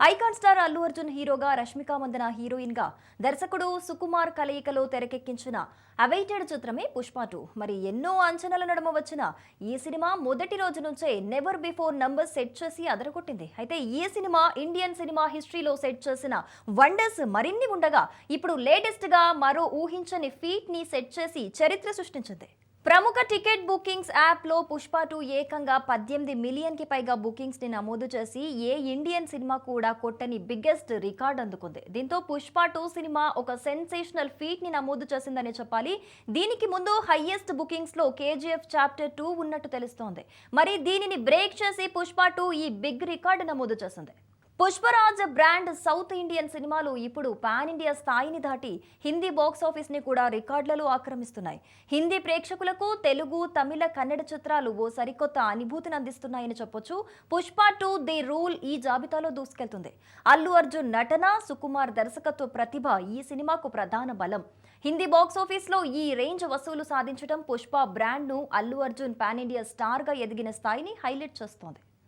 Icon star Allu Arjun హీరోగా, Rashmika Mandanna heroine గా, దర్శకుడు సుకుమార్ కలయికలో తెరకెక్కించిన అవైటెడ్ చిత్రమే పుష్ప 2. మరి ఎన్నో అంచనాల నడుమ వచ్చిన ఈ సినిమా మొదటి రోజు నుంచే నెవర్ బిఫోర్ నంబర్ సెట్ చేసి అదరగొట్టింది. అయితే ఈ సినిమా ఇండియన్ సినిమా హిస్టరీలో సెట్ చేసిన వండర్స్ మరిన్ని ఉండగా, ఇప్పుడు లేటెస్ట్ గా మరో ఊహించని ఫీట్ ని సెట్ చేసి చరిత్ర సృష్టించింది. ప్రముఖ టికెట్ బుకింగ్స్ యాప్లో పుష్ప 2 ఏకంగా 18 మిలియన్ కి పైగా బుకింగ్స్ ని నమోదు చేసి ఏ ఇండియన్ సినిమా కూడా కొట్టని బిగ్గెస్ట్ రికార్డ్ అందుకుంది. దీంతో పుష్ప 2 సినిమా ఒక సెన్సేషనల్ ఫీట్ ని నమోదు చేసిందని చెప్పాలి. దీనికి ముందు హైయెస్ట్ బుకింగ్స్ లో కేజీఎఫ్ చాప్టర్ 2 ఉన్నట్టు తెలుస్తోంది. మరి దీనిని బ్రేక్ చేసి పుష్ప 2 ఈ బిగ్ రికార్డు నమోదు చేసింది. పుష్పరాజ్ బ్రాండ్ సౌత్ ఇండియన్ సినిమాలు ఇప్పుడు పాన్ ఇండియా స్థాయిని దాటి హిందీ బాక్స్ ఆఫీస్ ని కూడా రికార్డులలో ఆక్రమిస్తున్నాయి. హిందీ ప్రేక్షకులకు తెలుగు, తమిళ, కన్నడ చిత్రాలు ఓ సరికొత్త అనుభూతిని అందిస్తున్నాయని చెప్పొచ్చు. పుష్ప 2 ది రూల్ ఈ జాబితాలో దూసుకెళ్తుంది. అల్లు అర్జున్ నటన, సుకుమార్ దర్శకత్వ ప్రతిభ ఈ సినిమాకు ప్రధాన బలం. హిందీ బాక్స్ ఆఫీస్ లో ఈ రేంజ్ వసూలు సాధించడం పుష్ప బ్రాండ్ ను Allu Arjun pan India star గా ఎదిగిన స్థాయిని హైలైట్ చేస్తోంది.